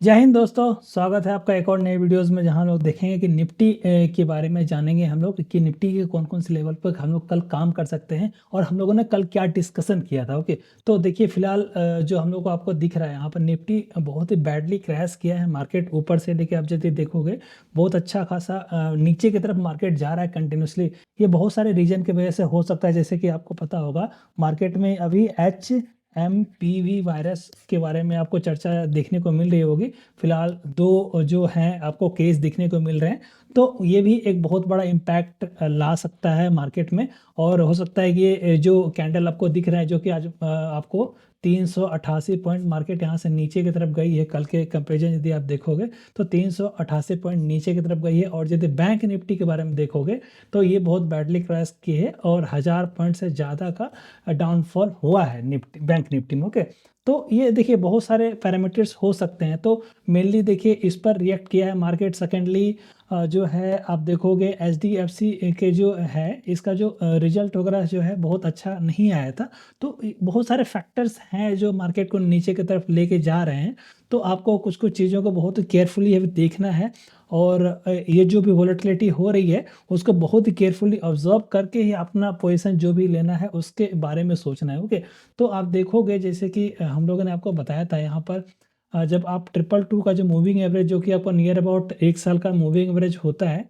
जय हिंद दोस्तों, स्वागत है आपका एक और नए वीडियोस में जहां लोग देखेंगे कि निफ्टी के बारे में जानेंगे हम लोग कि निफ्टी के कौन-कौन से लेवल पर हम लोग कल काम कर सकते हैं और हम लोगों ने कल क्या डिस्कशन किया था। ओके, तो देखिए फिलहाल जो हम लोग को आपको दिख रहा है यहाँ पर निफ्टी बहुत ही बैडली क्रैश किया है। मार्केट ऊपर से देखिए आप यदि देखोगे बहुत अच्छा खासा नीचे की तरफ मार्केट जा रहा है कंटिन्यूसली। ये बहुत सारे रीजन की वजह से हो सकता है, जैसे कि आपको पता होगा मार्केट में अभी HMPV वायरस के बारे में आपको चर्चा देखने को मिल रही होगी। फिलहाल 2 जो हैं आपको केस दिखने को मिल रहे हैं, तो ये भी एक बहुत बड़ा इम्पैक्ट ला सकता है मार्केट में। और हो सकता है कि ये जो कैंडल आपको दिख रहा है जो कि आज आपको 388 पॉइंट मार्केट यहाँ से नीचे की तरफ गई है। कल के कंपेरिजन यदि आप देखोगे तो 388 पॉइंट नीचे की तरफ गई है। और यदि बैंक निफ्टी के बारे में देखोगे तो ये बहुत बैडली क्रैश की है और 1000 पॉइंट से ज़्यादा का डाउनफॉल हुआ है निफ्टी, बैंक निफ्टी में। ओके, तो ये देखिए बहुत सारे पैरामीटर्स हो सकते हैं, तो मेनली देखिए इस पर रिएक्ट किया है मार्केट। सेकेंडली जो है आप देखोगे HDFC के जो है इसका जो रिजल्ट वगैरह जो है बहुत अच्छा नहीं आया था। तो बहुत सारे फैक्टर्स हैं जो मार्केट को नीचे की तरफ लेके जा रहे हैं। तो आपको कुछ कुछ चीज़ों को बहुत केयरफुली देखना है और ये जो भी वॉलेटिलिटी हो रही है उसको बहुत ही केयरफुली ऑब्जर्व करके ही अपना पोजीशन जो भी लेना है उसके बारे में सोचना है। ओके, तो आप देखोगे जैसे कि हम लोगों ने आपको बताया था यहाँ पर जब आप 222 का जो मूविंग एवरेज जो कि आपको नियर अबाउट 1 साल का मूविंग एवरेज होता है,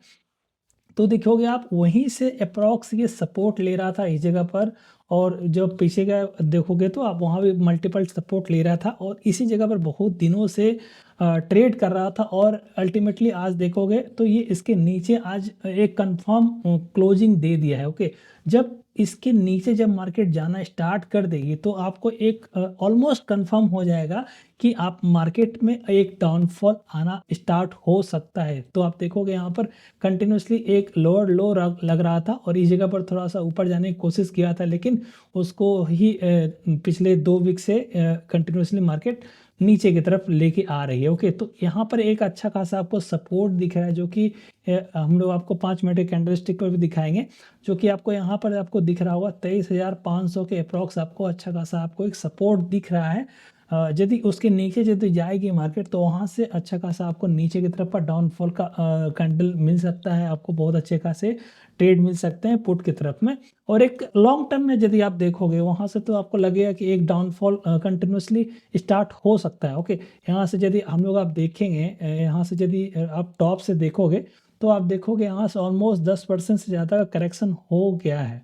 तो देखोगे आप वहीं से अप्रॉक्स ये सपोर्ट ले रहा था इस जगह पर। और जब पीछे का देखोगे तो आप वहाँ भी मल्टीपल सपोर्ट ले रहा था और इसी जगह पर बहुत दिनों से ट्रेड कर रहा था। और अल्टीमेटली आज देखोगे तो ये इसके नीचे आज एक कंफर्म क्लोजिंग दे दिया है। ओके, जब इसके नीचे जब मार्केट जाना स्टार्ट कर देगी तो आपको एक ऑलमोस्ट कंफर्म हो जाएगा कि आप मार्केट में एक डाउनफॉल आना स्टार्ट हो सकता है। तो आप देखोगे यहाँ पर कंटिन्यूसली एक लोअर लो लग रहा था और इस जगह पर थोड़ा सा ऊपर जाने की कोशिश किया था, लेकिन उसको ही पिछले 2 वीक से कंटिन्यूसली मार्केट नीचे की तरफ लेके आ रही है। ओके, तो यहाँ पर एक अच्छा खासा आपको सपोर्ट दिख रहा है जो कि हम लोग आपको 5 मिनट के कैंडलस्टिक पर भी दिखाएंगे, जो कि आपको यहाँ पर आपको दिख रहा होगा 23,500 के अप्रॉक्स आपको अच्छा खासा आपको एक सपोर्ट दिख रहा है। यदि उसके नीचे यदि जाएगी मार्केट तो वहाँ से अच्छा खासा आपको नीचे की तरफ पर डाउनफॉल का कैंडल मिल सकता है, आपको बहुत अच्छे खासे ट्रेड मिल सकते हैं पुट की तरफ में। और एक लॉन्ग टर्म में यदि आप देखोगे वहाँ से तो आपको लगेगा कि एक डाउनफॉल कंटिन्यूसली स्टार्ट हो सकता है। ओके, यहाँ से यदि हम लोग आप देखेंगे यहाँ से यदि आप टॉप से देखोगे तो आप देखोगे यहाँ से ऑलमोस्ट 10% से ज़्यादा का करेक्शन हो गया है।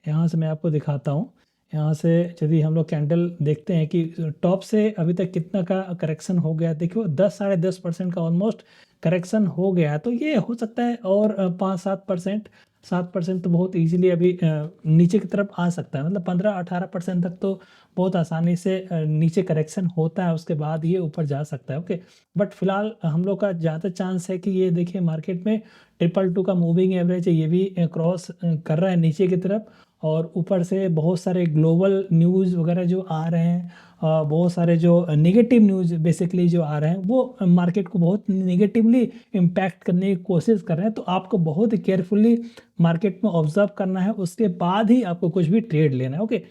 यहाँ से मैं आपको दिखाता हूँ। यहाँ से यदि हम लोग कैंडल देखते हैं कि टॉप से अभी तक कितना का करेक्शन हो गया, देखो 10 साढ़े 10% का ऑलमोस्ट करेक्शन हो गया है। तो ये हो सकता है और 5-7%, 7% तो बहुत इजीली अभी नीचे की तरफ आ सकता है। मतलब 15-18% तक तो बहुत आसानी से नीचे करेक्शन होता है, उसके बाद ये ऊपर जा सकता है। ओके, बट फिलहाल हम लोग का ज़्यादा चांस है कि ये देखिए मार्केट में 222 का मूविंग एवरेज है ये भी क्रॉस कर रहा है नीचे की तरफ। और ऊपर से बहुत सारे ग्लोबल न्यूज़ वगैरह जो आ रहे हैं, बहुत सारे जो नेगेटिव न्यूज़ बेसिकली जो आ रहे हैं वो मार्केट को बहुत नेगेटिवली इम्पैक्ट करने की कोशिश कर रहे हैं। तो आपको बहुत केयरफुली मार्केट में ऑब्जर्व करना है, उसके बाद ही आपको कुछ भी ट्रेड लेना है। ओके,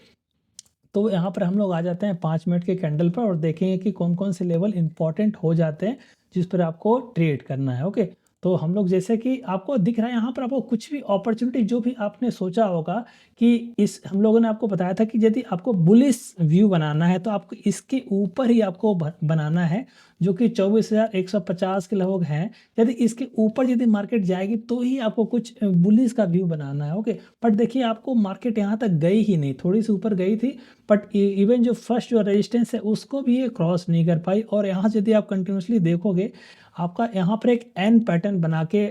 तो यहाँ पर हम लोग आ जाते हैं 5 मिनट के कैंडल पर और देखेंगे कि कौन कौन से लेवल इंपॉर्टेंट हो जाते हैं जिस पर आपको ट्रेड करना है। ओके, तो हम लोग जैसे कि आपको दिख रहा है यहाँ पर आपको कुछ भी अपॉर्चुनिटी जो भी आपने सोचा होगा कि इस हम लोगों ने आपको बताया था कि यदि आपको बुलिश व्यू बनाना है तो आपको इसके ऊपर ही आपको बनाना है, जो कि 24,150 के लगभग हैं। यदि इसके ऊपर यदि मार्केट जाएगी तो ही आपको कुछ बुलिश का व्यू बनाना है। ओके, बट देखिए आपको मार्केट यहाँ तक गई ही नहीं, थोड़ी सी ऊपर गई थी बट इवन जो फर्स्ट जो रेजिस्टेंस है उसको भी ये क्रॉस नहीं कर पाई। और यहाँ से यदि आप कंटिन्यूसली देखोगे आपका यहाँ पर एक एन पैटर्न बना के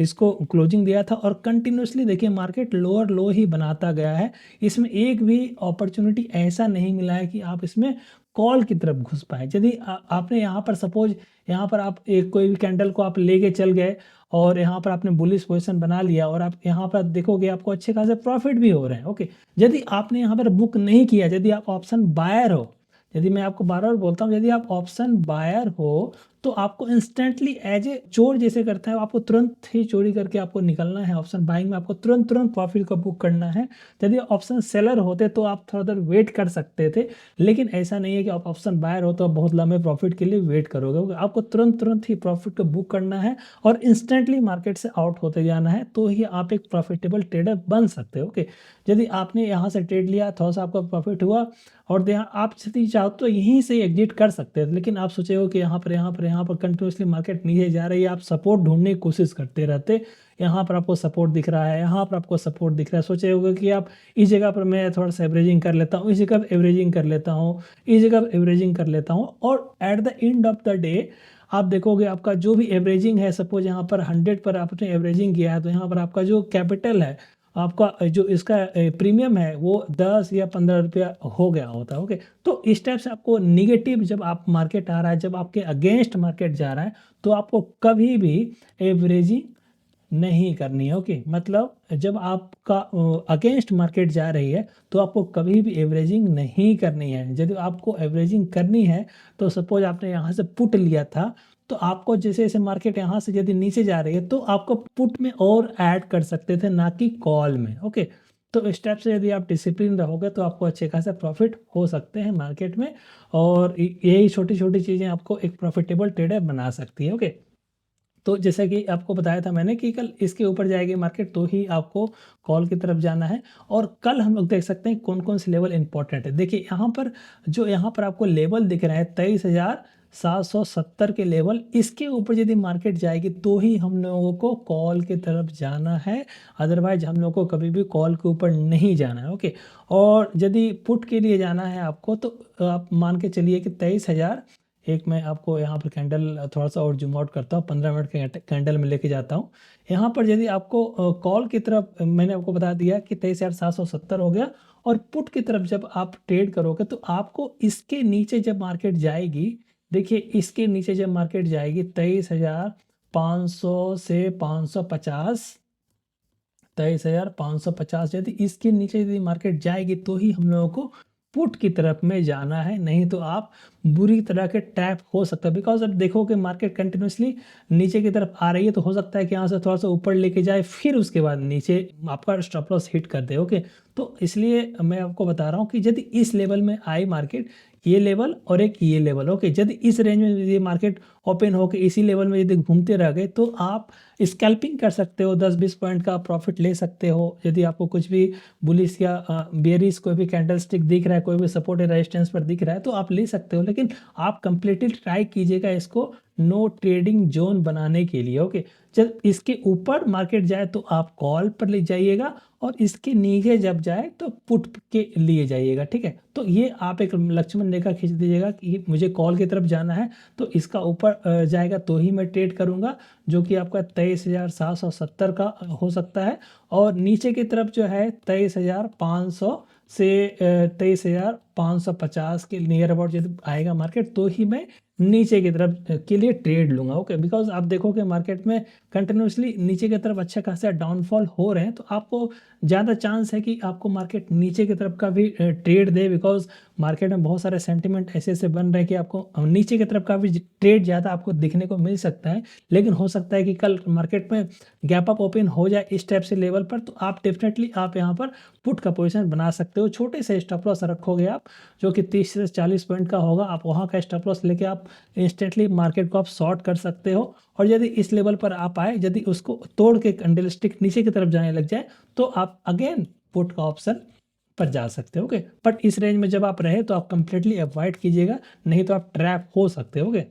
इसको क्लोजिंग दिया था और कंटिन्यूसली देखिए मार्केट लोअर लो ही बनाता गया है। इसमें एक भी अपॉर्चुनिटी ऐसा नहीं मिला है कि आप इसमें कॉल की तरफ घुस पाए। यदि आपने यहाँ पर सपोज यहाँ पर आप एक कोई भी कैंडल को आप लेके चल गए और यहाँ पर आपने बुलिश पोजीशन बना लिया और आप यहाँ पर देखोगे आपको अच्छे खासे प्रॉफिट भी हो रहे हैं। ओके, यदि आपने यहाँ पर बुक नहीं किया, यदि आप ऑप्शन बायर हो, यदि मैं आपको बार बार बोलता हूँ यदि आप ऑप्शन बायर हो तो आपको इंस्टेंटली एज ए चोर जैसे करता है, आपको तुरंत ही चोरी करके आपको निकलना है। ऑप्शन बाइंग में आपको तुरंत प्रॉफिट को बुक करना है। यदि ऑप्शन सेलर होते तो आप थोड़ा देर वेट कर सकते थे, लेकिन ऐसा नहीं है कि आप ऑप्शन बायर हो तो आप बहुत लंबे प्रॉफिट के लिए वेट करोगे। आपको तुरंत ही प्रॉफिट को बुक करना है और इंस्टेंटली मार्केट से आउट होते जाना है, तो ही आप एक प्रॉफिटेबल ट्रेडर बन सकते हो। ओके, यदि आपने यहाँ से ट्रेड लिया, थोड़ा सा आपका प्रॉफिट हुआ और आप यदि चाहो तो यहीं से एग्जिट कर सकते हैं, लेकिन आप सोचे हो कि यहाँ पर कंटिन्यूसली मार्केट नीचे जा रही है, आप सपोर्ट ढूंढने की कोशिश करते रहते। यहाँ पर आपको सपोर्ट दिख रहा है, यहाँ पर आपको सपोर्ट दिख रहा है, सोचे होगे कि आप इस जगह पर मैं थोड़ा सा एवरेजिंग कर लेता हूँ, इस जगह एवरेजिंग कर लेता हूँ, इस जगह एवरेजिंग कर लेता हूँ, और at the end of the day आप देखोगे आपका जो भी एवरेजिंग है, सपोज यहाँ पर 100 पर आपने एवरेजिंग किया है, तो यहाँ पर आपका जो कैपिटल है, आपका जो इसका प्रीमियम है वो 10 या 15 रुपया हो गया होता है। ओके, तो इस टाइप से आपको निगेटिव जब आप मार्केट आ रहा है, जब आपके अगेंस्ट मार्केट जा रहा है, तो आपको कभी भी एवरेजिंग नहीं करनी है। ओके, मतलब जब आपका अगेंस्ट मार्केट जा रही है तो आपको कभी भी एवरेजिंग नहीं करनी है। यदि आपको एवरेजिंग करनी है तो सपोज आपने यहाँ से पुट लिया था, तो आपको जैसे जैसे मार्केट यहाँ से यदि नीचे जा रही है तो आपको पुट में और ऐड कर सकते थे, ना कि कॉल में। ओके, तो इस टाइप से यदि आप डिसिप्लिन रहोगे तो आपको अच्छे खासे प्रॉफिट हो सकते हैं मार्केट में, और यही छोटी छोटी चीज़ें आपको एक प्रॉफिटेबल ट्रेडर बना सकती है। ओके, तो जैसा कि आपको बताया था मैंने कि कल इसके ऊपर जाएगी मार्केट तो ही आपको कॉल की तरफ जाना है। और कल हम लोग देख सकते हैं कौन कौन से लेवल इंपॉर्टेंट है। देखिए यहाँ पर आपको लेवल दिख रहा है 23,770 के लेवल, इसके ऊपर यदि मार्केट जाएगी तो ही हम लोगों को कॉल की तरफ जाना है, अदरवाइज हम लोग को कभी भी कॉल के ऊपर नहीं जाना है। ओके, और यदि पुट के लिए जाना है आपको, तो आप मान के चलिए कि 23,000, एक मैं आपको यहाँ पर कैंडल थोड़ा सा और जूम आउट करता हूँ, 15 मिनट के कैंडल में लेके जाता हूँ। यहाँ पर यदि आपको कॉल की तरफ मैंने आपको बता दिया कि 23,770 हो गया, और पुट की तरफ जब आप ट्रेड करोगे तो आपको इसके नीचे जब मार्केट जाएगी, देखिए इसके नीचे जब मार्केट जाएगी 23,500 से 550, 23,550 यदि इसके नीचे यदि मार्केट जाएगी तो ही हम लोगों को पुट की तरफ में जाना है, नहीं तो आप बुरी तरह के टैप हो सकता है। बिकॉज अब देखो कि मार्केट कंटिन्यूसली नीचे की तरफ आ रही है, तो हो सकता है कि यहाँ से थोड़ा सा ऊपर लेके जाए, फिर उसके बाद नीचे आपका स्टॉप लॉस हिट कर दे। ओके, तो इसलिए मैं आपको बता रहा हूँ कि यदि इस लेवल में आई मार्केट, ये लेवल और एक ये लेवल, ओके, यदि इस रेंज में ये मार्केट ओपन होकर इसी लेवल में यदि घूमते रह गए तो आप स्कैल्पिंग कर सकते हो, 10-20 पॉइंट का प्रॉफिट ले सकते हो। यदि आपको कुछ भी बुलिश या बेरिश कोई भी कैंडल स्टिक दिख रहा है, कोई भी सपोर्ट या रेजिस्टेंस पर दिख रहा है, तो आप ले सकते हो, लेकिन आप कंप्लीटली ट्राई कीजिएगा इसको नो ट्रेडिंग जोन बनाने के लिए। ओके, जब इसके ऊपर मार्केट जाए तो आप कॉल पर ले जाइएगा, और इसके नीचे जब जाए तो पुट के लिए जाइएगा। ठीक है, तो ये आप एक लक्ष्मण रेखा खींच दीजिएगा कि मुझे कॉल की तरफ जाना है, तो इसका ऊपर जाएगा तो ही मैं ट्रेड करूंगा, जो कि आपका 23,770 का हो सकता है, और नीचे की तरफ जो है 23,500 से 23,550 के नियर अबाउट यदि आएगा मार्केट तो ही मैं नीचे की तरफ के लिए ट्रेड लूंगा। ओके, बिकॉज आप देखो कि मार्केट में कंटिन्यूसली नीचे की तरफ अच्छा खासा डाउनफॉल हो रहे हैं, तो आपको ज़्यादा चांस है कि आपको मार्केट नीचे की तरफ का भी ट्रेड दे, बिकॉज मार्केट में बहुत सारे सेंटिमेंट ऐसे ऐसे बन रहे हैं कि आपको नीचे की तरफ का भी ट्रेड ज़्यादा आपको दिखने को मिल सकता है। लेकिन हो सकता है कि कल मार्केट में गैप अप ओपन हो जाए इस टाइप से लेवल पर, तो आप डेफिनेटली आप यहाँ पर पुट का पोजीशन बना सकते हो। छोटे से स्टॉप लॉस रखोगे आप, जो कि 30 से 40 पॉइंट का होगा, आप वहाँ का स्टॉप लॉस लेके आप इंस्टेंटली मार्केट को आप शॉर्ट कर सकते हो। और यदि इस लेवल पर आप आए, यदि उसको तोड़ के कैंडल स्टिक नीचे की तरफ जाने लग जाए, तो आप अगेन पुट का ऑप्शन पर जा सकते हो। ओके, बट इस रेंज में जब आप रहे तो आप कंप्लीटली अवॉइड कीजिएगा, नहीं तो आप ट्रैप हो सकते हो। ओके।